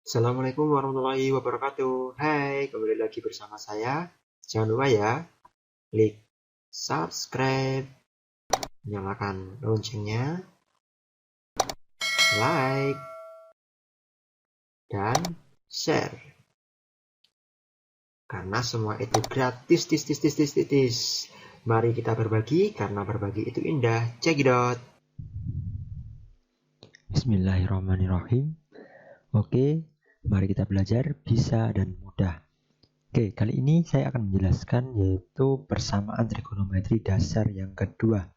Assalamualaikum warahmatullahi wabarakatuh. Hai, kembali lagi bersama saya. Jangan lupa ya, klik subscribe, nyalakan loncengnya, like, dan share. Karena semua itu gratis, tis. Mari kita berbagi, karena berbagi itu indah. Cekidot. Bismillahirrahmanirrahim. Oke, mari kita belajar bisa dan mudah. Oke, kali ini saya akan menjelaskan yaitu persamaan trigonometri dasar yang kedua.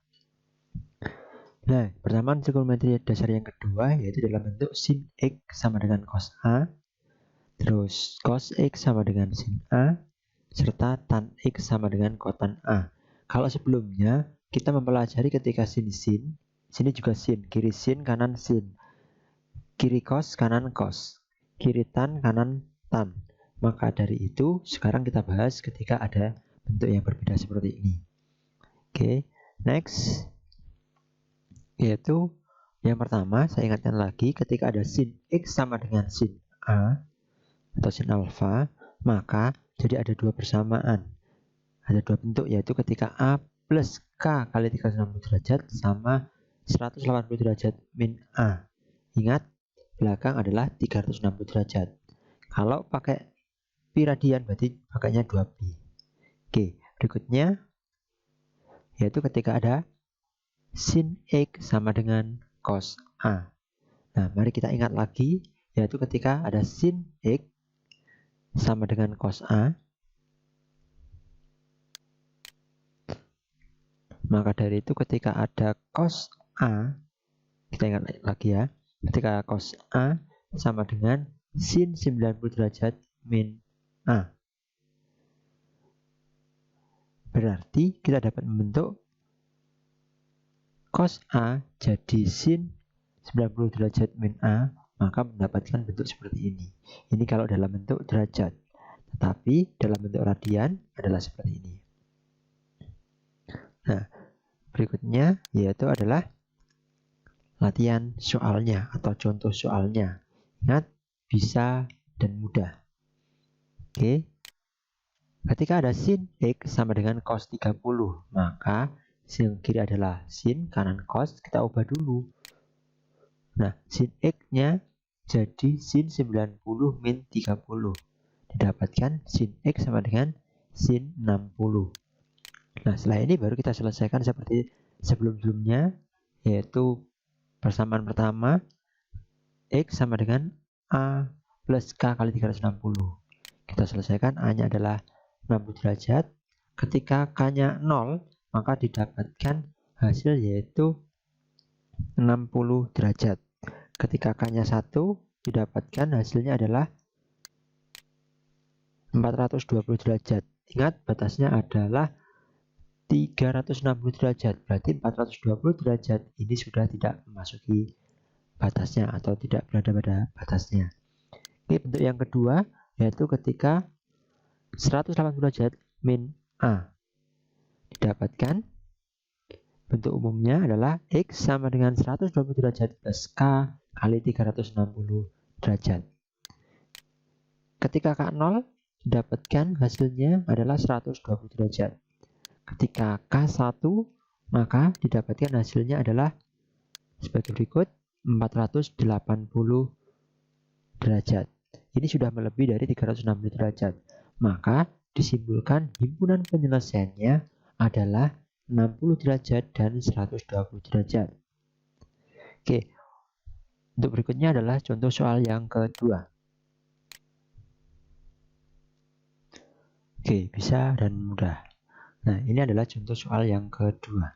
Nah, persamaan trigonometri dasar yang kedua yaitu dalam bentuk sin X sama dengan cos A, terus cos X sama dengan sin A, serta tan X sama dengan kotan A. Kalau sebelumnya kita mempelajari ketika sin, sini juga sin, kiri sin, kanan sin. Kiri cos, kanan cos, kiri tan, kanan tan. Maka dari itu sekarang kita bahas ketika ada bentuk yang berbeda seperti ini. Oke, next yaitu yang pertama saya ingatkan lagi, ketika ada sin X sama dengan sin A atau sin alpha, maka jadi ada dua persamaan, ada dua bentuk, yaitu ketika A plus K kali 360 derajat sama 180 derajat min A. Ingat, belakang adalah 360 derajat. Kalau pakai pi radian berarti pakainya 2pi. Oke, berikutnya yaitu ketika ada sin X sama dengan cos A. Nah, mari kita ingat lagi, yaitu ketika ada sin X sama dengan cos A, maka dari itu ketika ada cos A, kita ingat lagi ya, ketika cos A sama dengan sin 90 derajat min A, berarti kita dapat membentuk cos A jadi sin 90 derajat min A, maka mendapatkan bentuk seperti ini. Ini kalau dalam bentuk derajat, tetapi dalam bentuk radian adalah seperti ini. Nah, berikutnya yaitu adalah latihan soalnya atau contoh soalnya. Ingat, bisa dan mudah. Oke. Ketika ada sin X sama dengan cos 30, maka sin kiri adalah sin, kanan cos, kita ubah dulu. Nah, sin X-nya jadi sin 90 min 30. Didapatkan sin X sama dengan sin 60. Nah, setelah ini baru kita selesaikan seperti sebelum-sebelumnya, yaitu persamaan pertama, X sama dengan A plus K kali 360. Kita selesaikan, A-nya adalah 60 derajat. Ketika K-nya 0, maka didapatkan hasil yaitu 60 derajat. Ketika K-nya 1, didapatkan hasilnya adalah 420 derajat. Ingat, batasnya adalah 360 derajat. Berarti 420 derajat ini sudah tidak memasuki batasnya atau tidak berada pada batasnya. Ini bentuk yang kedua, yaitu ketika 180 derajat min A. Didapatkan bentuk umumnya adalah X sama dengan 120 derajat plus K kali 360 derajat. Ketika K0, didapatkan hasilnya adalah 120 derajat. Ketika K1, maka didapatkan hasilnya adalah sebagai berikut, 480 derajat. Ini sudah melebihi dari 360 derajat. Maka disimpulkan himpunan penyelesaiannya adalah 60 derajat dan 120 derajat. Oke, untuk berikutnya adalah contoh soal yang kedua. Oke, bisa dan mudah. Nah, ini adalah contoh soal yang kedua.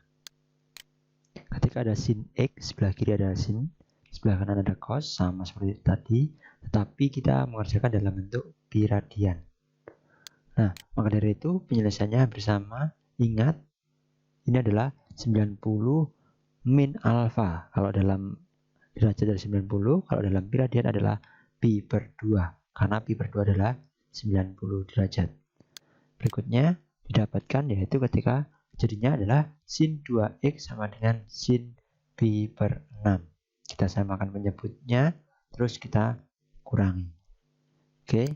Ketika ada sin X, sebelah kiri ada sin, sebelah kanan ada cos, sama seperti tadi, tetapi kita mengerjakan dalam bentuk pi radian. Nah, maka dari itu penyelesaiannya bersama. Ingat, ini adalah 90 min alfa. Kalau dalam derajat dari 90, kalau dalam pi radian adalah pi per 2, karena pi per 2 adalah 90 derajat. Berikutnya didapatkan yaitu ketika jadinya adalah sin 2x sama dengan sin pi per 6. Kita samakan penyebutnya, terus kita kurangi. Oke,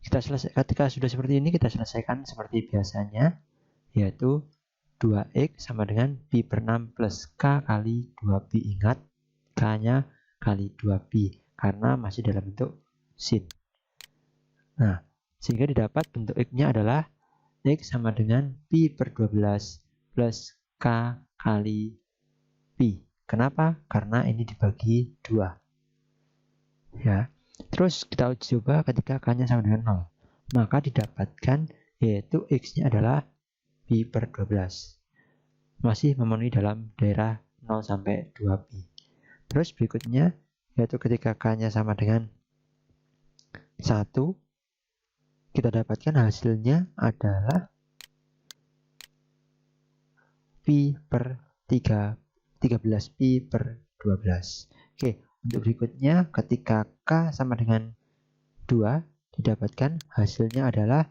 kita selesai. Ketika sudah seperti ini, kita selesaikan seperti biasanya, yaitu 2x sama dengan pi per 6 plus k kali 2pi. Ingat, k-nya kali 2pi karena masih dalam bentuk sin. Nah, sehingga didapat bentuk x-nya adalah x sama dengan pi per 12 plus k kali pi. Kenapa? Karena ini dibagi 2. Ya. Terus kita uji coba ketika k-nya sama dengan 0. Maka didapatkan yaitu x-nya adalah pi per 12. Masih memenuhi dalam daerah 0 sampai 2pi. Terus berikutnya yaitu ketika k-nya sama dengan 1, kita dapatkan hasilnya adalah pi per 13 pi per 12. Oke, untuk berikutnya ketika k sama dengan 2, didapatkan hasilnya adalah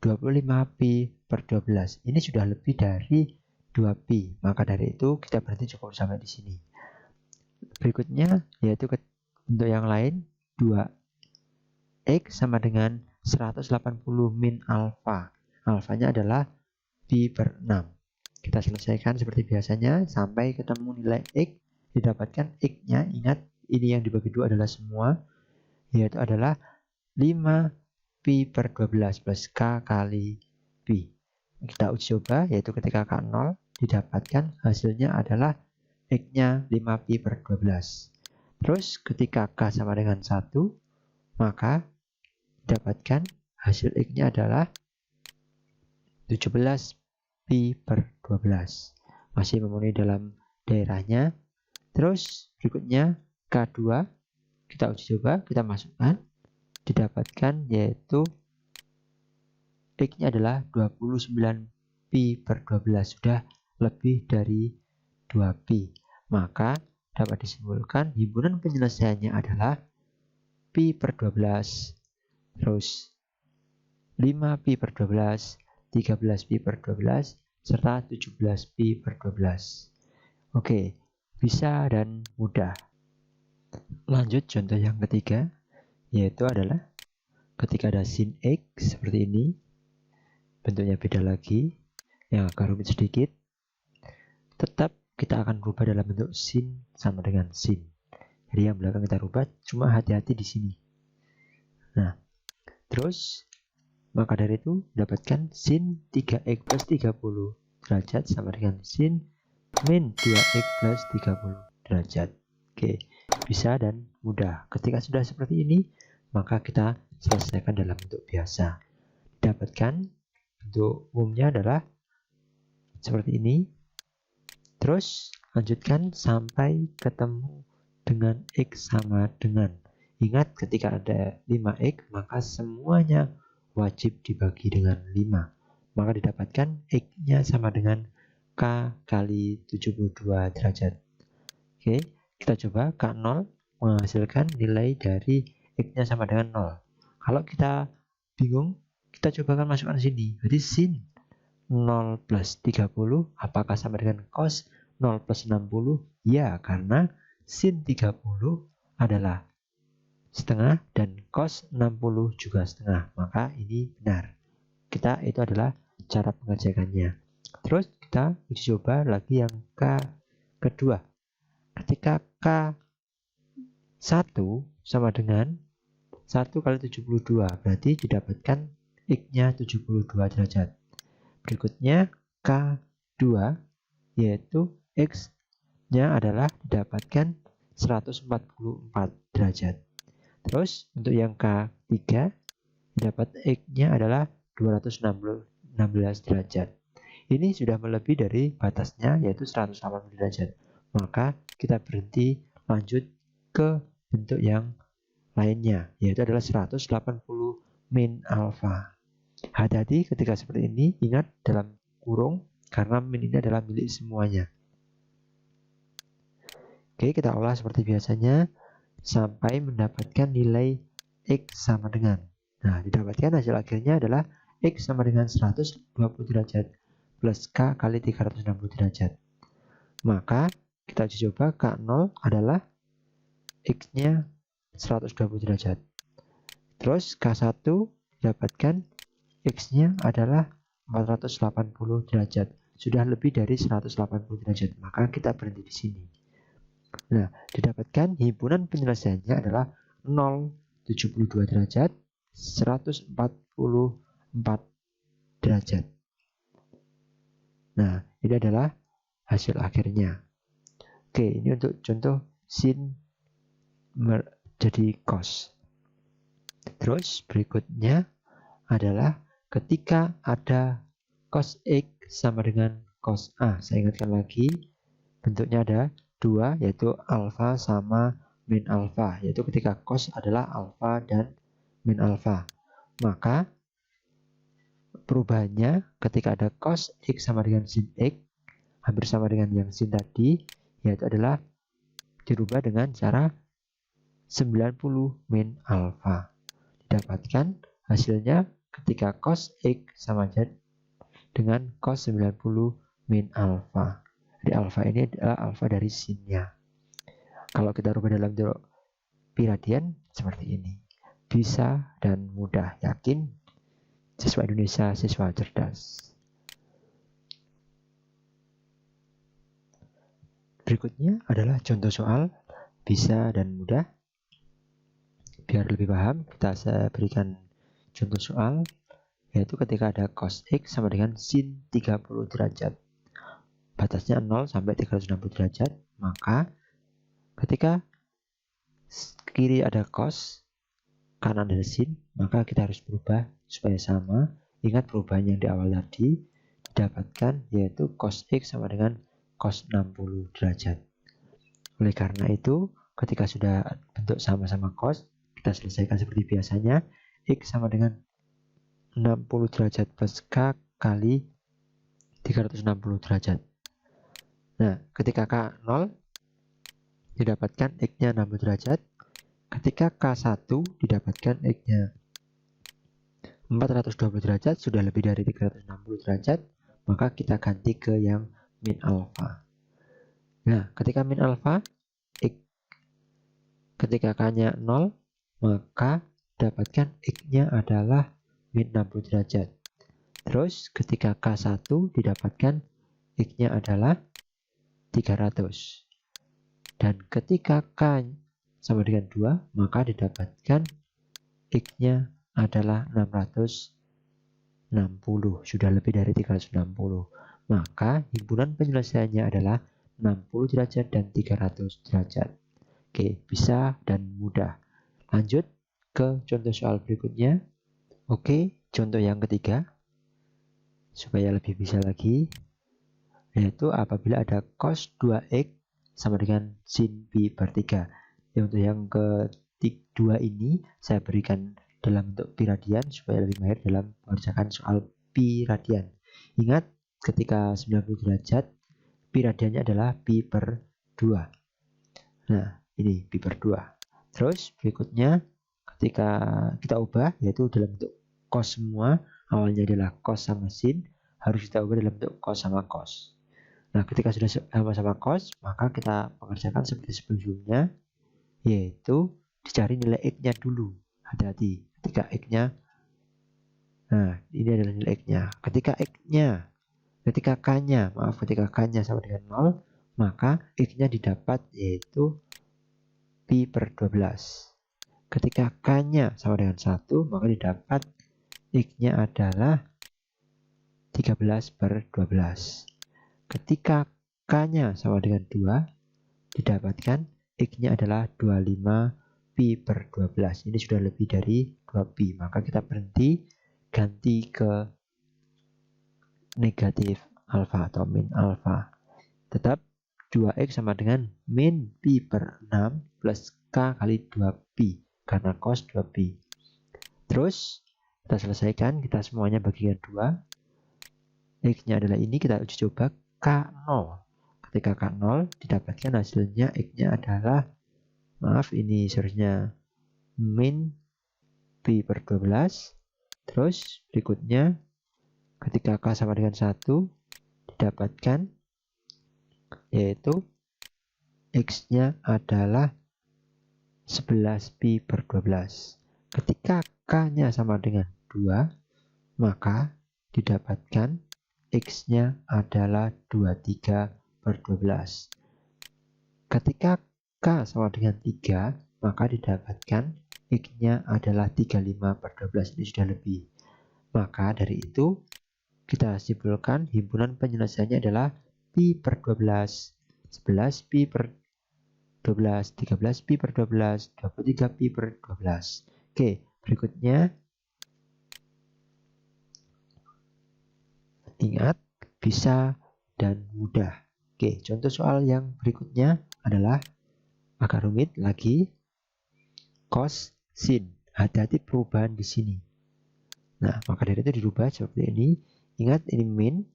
25 pi per 12. Ini sudah lebih dari 2pi, maka dari itu kita berhenti cukup sampai di sini. Berikutnya yaitu bentuk yang lain, 2x sama dengan 180 min alfa. Alfanya adalah pi per 6. Kita selesaikan seperti biasanya sampai ketemu nilai x. Didapatkan x-nya, ingat ini yang dibagi 2 adalah semua, yaitu adalah 5 pi per 12 plus k kali pi. Kita uji coba, yaitu ketika k 0, didapatkan hasilnya adalah x-nya 5 pi per 12. Terus ketika k sama dengan 1, maka didapatkan hasil x-nya adalah 17 pi per 12. Masih memenuhi dalam daerahnya. Terus berikutnya k2, kita uji coba, kita masukkan. Didapatkan yaitu x-nya adalah 29 pi per 12, sudah lebih dari 2pi. Maka dapat disimpulkan himpunan penyelesaiannya adalah pi per 12, terus 5 pi per 12, 13 pi per 12, serta 17 pi per 12. Oke, bisa dan mudah. Lanjut contoh yang ketiga, yaitu adalah ketika ada sin x seperti ini, bentuknya beda lagi, yang agak rumit sedikit. Tetap kita akan rubah dalam bentuk sin sama dengan sin. Jadi yang belakang kita rubah, cuma hati-hati di sini. Nah, terus maka dari itu dapatkan sin 3x plus 30 derajat sama dengan sin min 2x plus 30 derajat. Oke, bisa dan mudah. Ketika sudah seperti ini, maka kita selesaikan dalam bentuk biasa. Dapatkan bentuk umumnya adalah seperti ini. Terus lanjutkan sampai ketemu dengan x sama dengan. Ingat ketika ada 5x, maka semuanya wajib dibagi dengan 5. Maka didapatkan x-nya sama dengan k kali 72 derajat. Oke, kita coba k0 menghasilkan nilai dari x-nya sama dengan 0. Kalau kita bingung, kita coba kan masukkan sini. Jadi sin 0 plus 30 apakah sama dengan cos 0 plus 60? Ya, karena sin 30 adalah setengah dan cos 60 juga setengah, maka ini benar. Itu adalah cara pengerjakannya. Terus kita uji coba lagi yang kedua. Ketika k 1 sama dengan 1 kali 72, berarti didapatkan x-nya 72 derajat. Berikutnya k2, yaitu x-nya adalah didapatkan 144 derajat. Terus untuk yang k3, dapat x-nya adalah 216 derajat. Ini sudah melebihi dari batasnya yaitu 180 derajat. Maka kita berhenti lanjut ke bentuk yang lainnya, yaitu adalah 180 min alfa. Hati-hati ketika seperti ini, ingat dalam kurung karena min ini adalah milik semuanya. Oke, kita olah seperti biasanya sampai mendapatkan nilai x sama dengan. Nah, didapatkan hasil akhirnya adalah x sama dengan 120 derajat plus k kali 360 derajat. Maka kita uji coba k0 adalah x-nya 120 derajat. Terus K1 didapatkan X-nya adalah 480 derajat. Sudah lebih dari 180 derajat, maka kita berhenti di sini. Nah, didapatkan himpunan penyelesaiannya adalah 0,72 derajat, 144 derajat. Nah, ini adalah hasil akhirnya. Oke, ini untuk contoh sin jadi cos. Terus berikutnya adalah ketika ada cos X sama dengan cos A. Saya ingatkan lagi, bentuknya ada dua, yaitu alfa sama min alfa, yaitu ketika cos adalah alfa dan min alfa. Maka perubahannya ketika ada cos X sama dengan sin X, hampir sama dengan yang sin tadi, yaitu adalah dirubah dengan cara 90 min alfa. Didapatkan hasilnya ketika cos X sama dengan cos 90 min alfa. Jadi alfa ini adalah alfa dari sinnya. Kalau kita rubah dalam bentuk pi radian seperti ini. Bisa dan mudah, yakin siswa Indonesia, siswa cerdas. Berikutnya adalah contoh soal bisa dan mudah. Biar lebih paham, saya berikan contoh soal, yaitu ketika ada cos X sama dengan sin 30 derajat. Batasnya 0 sampai 360 derajat, maka ketika kiri ada cos, kanan ada sin, maka kita harus berubah supaya sama. Ingat perubahan yang di awal tadi didapatkan, yaitu cos X sama dengan cos 60 derajat. Oleh karena itu, ketika sudah bentuk sama-sama cos, kita selesaikan seperti biasanya. X sama dengan 60 derajat plus K kali 360 derajat. Nah, ketika K 0, didapatkan X-nya 60 derajat. Ketika K1, didapatkan X-nya 420 derajat, sudah lebih dari 360 derajat, maka kita ganti ke yang min alfa. Nah, ketika min alfa, X, ketika K-nya 0, maka dapatkan X-nya adalah min 60 derajat. Terus ketika K1 didapatkan X-nya adalah 300. Dan ketika K sama dengan 2, maka didapatkan X-nya adalah 660. Sudah lebih dari 360. Maka himpunan penyelesaiannya adalah 60 derajat dan 300 derajat. Oke, bisa dan mudah. Lanjut ke contoh soal berikutnya. Oke, contoh yang ketiga, supaya lebih bisa lagi, yaitu apabila ada cos 2x sama dengan sin pi per 3. Untuk yang kedua ini saya berikan dalam bentuk pi radian supaya lebih mahir dalam mengerjakan soal pi radian. Ingat, ketika 90 derajat, pi radiannya adalah pi per 2. Nah, ini pi per 2. Terus berikutnya, ketika kita ubah, yaitu dalam bentuk cos semua, awalnya adalah cos sama sin, harus kita ubah dalam bentuk cos sama cos. Nah, ketika sudah sama-sama cos, maka kita mengerjakan seperti sebelumnya, yaitu dicari nilai X-nya dulu. Hati-hati, ketika X-nya, nah ini adalah nilai X-nya. Ketika K-nya sama dengan 0, maka X-nya didapat yaitu pi per 12. Ketika K-nya sama dengan 1, maka didapat X-nya adalah 13 per 12. Ketika K-nya sama dengan 2, didapatkan X-nya adalah 25 pi per 12. Ini sudah lebih dari 2 pi, maka kita berhenti, ganti ke negatif alfa atau min alfa. Tetap 2x sama dengan min pi per 6 plus K kali 2 pi, karena cos 2 pi. Terus kita selesaikan, kita semuanya bagikan 2. X-nya adalah ini, kita uji coba K0. Ketika K0 didapatkan hasilnya X-nya adalah, maaf ini seharusnya min pi per 12. Terus berikutnya ketika K sama dengan 1 didapatkan yaitu X-nya adalah 11 pi per 12. Ketika K-nya sama dengan 2, maka didapatkan X-nya adalah 23 per 12. Ketika K sama dengan 3, maka didapatkan X-nya adalah 35 per 12. Ini sudah lebih. Maka dari itu, kita simpulkan himpunan penyelesaiannya adalah pi per 12, 11 pi per 12, 13 pi per 12, 23 pi per 12. Oke, berikutnya ingat bisa dan mudah. Oke, contoh soal yang berikutnya adalah agak rumit lagi. Cos, sin. Hati-hati perubahan di sini. Nah, maka dari itu dirubah seperti ini. Ingat ini min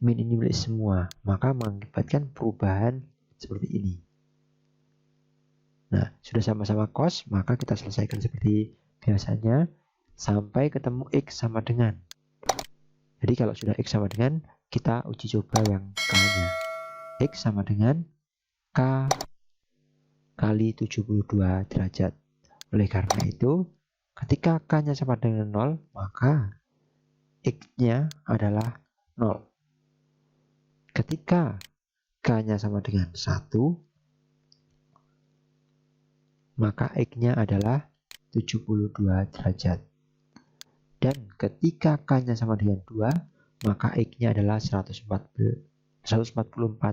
ini milik semua, maka mengakibatkan perubahan seperti ini. Nah, sudah sama-sama cos, maka kita selesaikan seperti biasanya sampai ketemu X sama dengan. Jadi kalau sudah X sama dengan, kita uji coba yang K-nya. X sama dengan K kali 72 derajat. Oleh karena itu, ketika K-nya sama dengan 0, maka X-nya adalah 0. Ketika K-nya sama dengan 1, maka X-nya adalah 72 derajat. Dan ketika K-nya sama dengan 2, maka X-nya adalah 144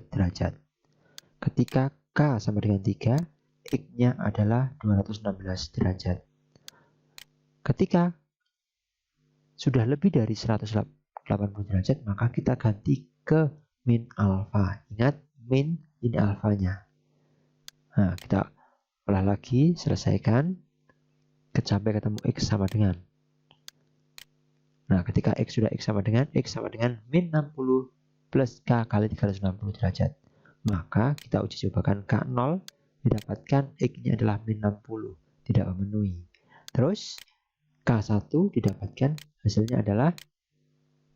derajat. Ketika K sama dengan 3, X-nya adalah 216 derajat. Ketika sudah lebih dari 180 derajat, maka kita ganti ke min alfa. Ingat, min ini alfanya. Nah, kita olah lagi, selesaikan. Sampai ketemu X sama dengan. Nah, ketika X sudah X sama dengan min 60 plus K kali 360 derajat. Maka kita uji cobakan K0, didapatkan X-nya adalah min 60, tidak memenuhi. Terus K1 didapatkan hasilnya adalah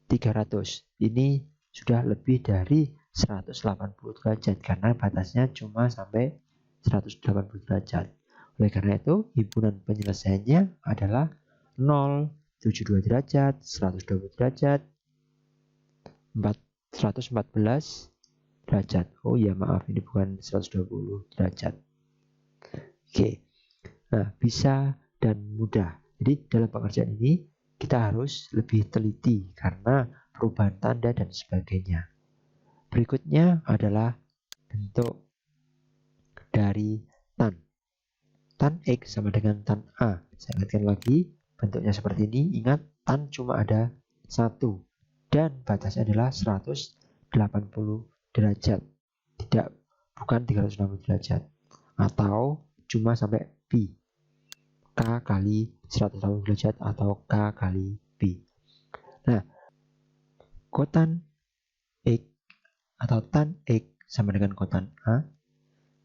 300. Ini sudah lebih dari 180 derajat karena batasnya cuma sampai 180 derajat. Oleh karena itu, himpunan penyelesaiannya adalah 0, 72 derajat, 120 derajat, 114 derajat. Oh iya, maaf, ini bukan 120 derajat. Oke. Nah, bisa dan mudah. Jadi dalam pengerjaan ini kita harus lebih teliti karena perubahan tanda dan sebagainya. Berikutnya adalah bentuk dari tan. Tan X sama dengan tan A. Saya ingatkan lagi, bentuknya seperti ini. Ingat, tan cuma ada 1 dan batasnya adalah 180 derajat. Bukan 360 derajat. Atau cuma sampai pi. K kali 180 derajat atau K kali pi. Nah, kotan X atau tan X sama dengan kotan A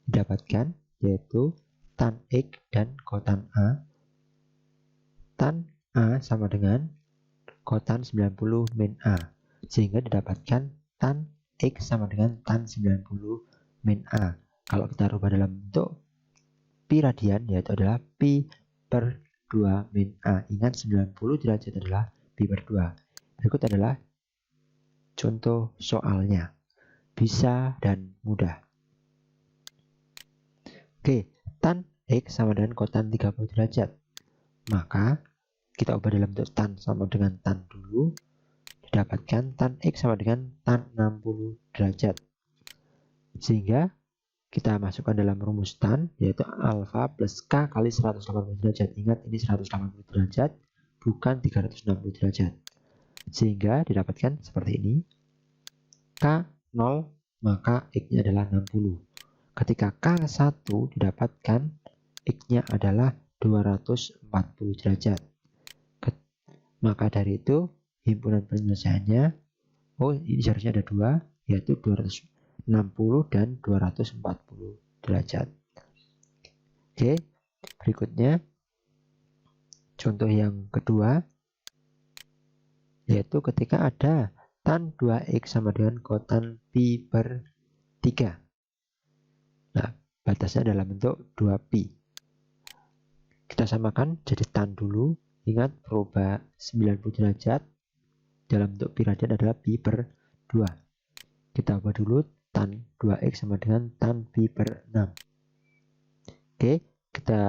didapatkan yaitu tan X dan kotan A. Tan A sama dengan kotan 90 min A, sehingga didapatkan tan X sama dengan tan 90 min A. Kalau kita rubah dalam bentuk pi radian, yaitu adalah pi per 2 min A. Ingat 90 derajat adalah pi per 2. Berikut adalah contoh soalnya. Bisa dan mudah. Oke, tan X sama dengan kotan 30 derajat. Maka kita ubah dalam bentuk tan sama dengan tan dulu. Didapatkan tan X sama dengan tan 60 derajat. Sehingga kita masukkan dalam rumus tan, yaitu alfa plus K kali 180 derajat. Ingat, ini 180 derajat, bukan 360 derajat. Sehingga didapatkan seperti ini. K 0, maka X-nya adalah 60. Ketika K1 didapatkan, X-nya adalah 240 derajat. Maka dari itu, himpunan penyelesaiannya, ini seharusnya ada 2, yaitu 260 dan 240 derajat. Oke, berikutnya contoh yang kedua, yaitu ketika ada tan 2x sama dengan kotan pi per 3. Nah, batasnya dalam bentuk 2pi. kita samakan jadi tan dulu. Ingat merubah 90 derajat dalam bentuk pi radian adalah pi per 2. Kita ubah dulu tan 2x sama dengan tan pi per 6. Oke, kita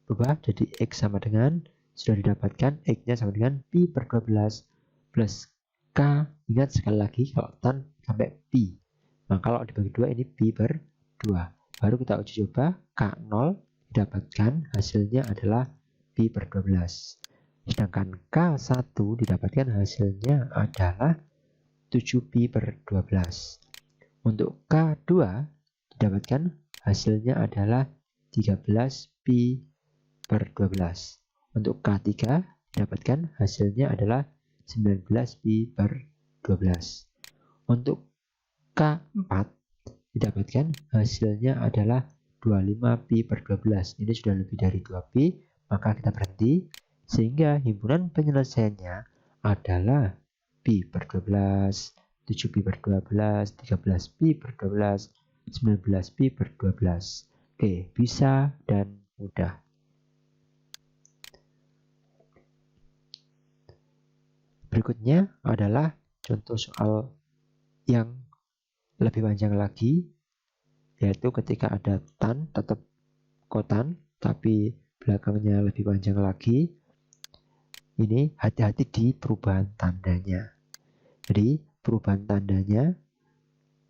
ubah jadi x sama dengan, sudah didapatkan x-nya sama dengan pi per 12 plus k. Ingat sekali lagi kalau tan sampai pi. Nah, kalau dibagi 2 ini pi per 2. Baru kita uji coba K0 didapatkan hasilnya adalah pi per 12. Sedangkan K1 didapatkan hasilnya adalah 7pi per 12. Untuk K2 didapatkan hasilnya adalah 13pi per 12. Untuk K3 didapatkan hasilnya adalah 19pi per 12. Untuk K4 didapatkan hasilnya adalah 25pi per 12. Ini sudah lebih dari 2pi, maka kita berhenti. Sehingga himpunan penyelesaiannya adalah pi per 12, 7pi per 12, 13pi per 12, 19pi per 12. Oke, bisa dan mudah. Berikutnya adalah contoh soal yang lebih panjang lagi, yaitu ketika ada tan, tetap kotan, tapi belakangnya lebih panjang lagi. Ini hati-hati di perubahan tandanya. Jadi perubahan tandanya,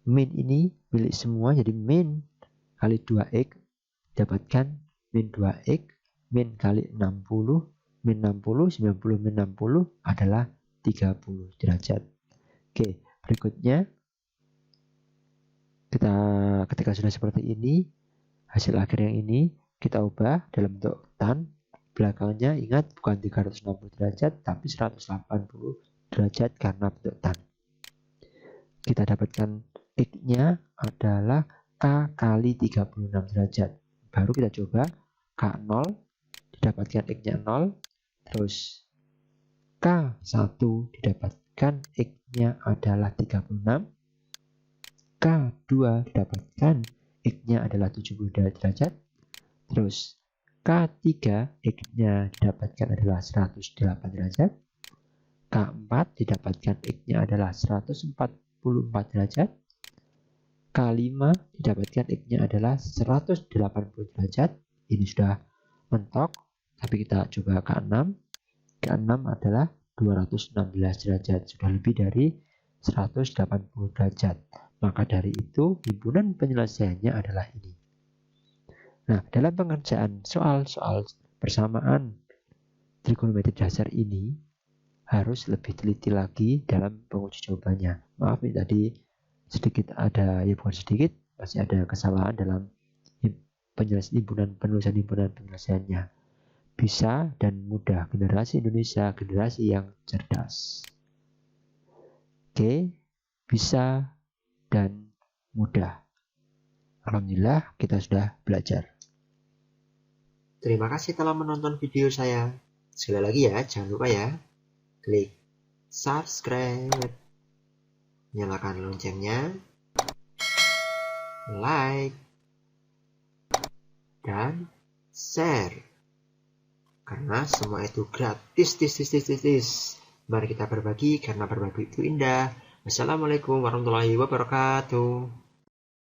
min ini milik semua, jadi min kali 2x dapatkan min 2x, min kali 60, min 60, 90 min 60 adalah 30 derajat. Oke, berikutnya ketika sudah seperti ini, hasil akhir yang ini kita ubah dalam bentuk tan. Belakangnya ingat bukan 360 derajat tapi 180 derajat karena bentuk tan. Kita dapatkan x-nya adalah k kali 36 derajat. Baru kita coba k0 didapatkan x-nya 0, terus k1 didapatkan x-nya adalah 36, K2 didapatkan x-nya adalah 70 derajat, terus K3 x-nya didapatkan adalah 108 derajat, K4 didapatkan x-nya adalah 144 derajat, K5 didapatkan x-nya adalah 180 derajat. Ini sudah mentok, tapi kita coba K6. K6 adalah 216 derajat, sudah lebih dari 180 derajat. Maka dari itu himpunan penyelesaiannya adalah ini. Nah, dalam pengerjaan soal-soal persamaan trigonometri dasar ini harus lebih teliti lagi dalam penguji jawabannya. Maaf ini tadi sedikit ada, ya bukan sedikit, masih ada kesalahan dalam penulisan himpunan penyelesaiannya. Bisa dan mudah, generasi Indonesia, generasi yang cerdas. Oke, bisa dan mudah. Alhamdulillah kita sudah belajar. Terima kasih telah menonton video saya. Sekali lagi ya, jangan lupa ya, klik subscribe, nyalakan loncengnya, like, dan share. Karena semua itu gratis. Mari kita berbagi, karena berbagi itu indah. Wassalamualaikum warahmatullahi wabarakatuh.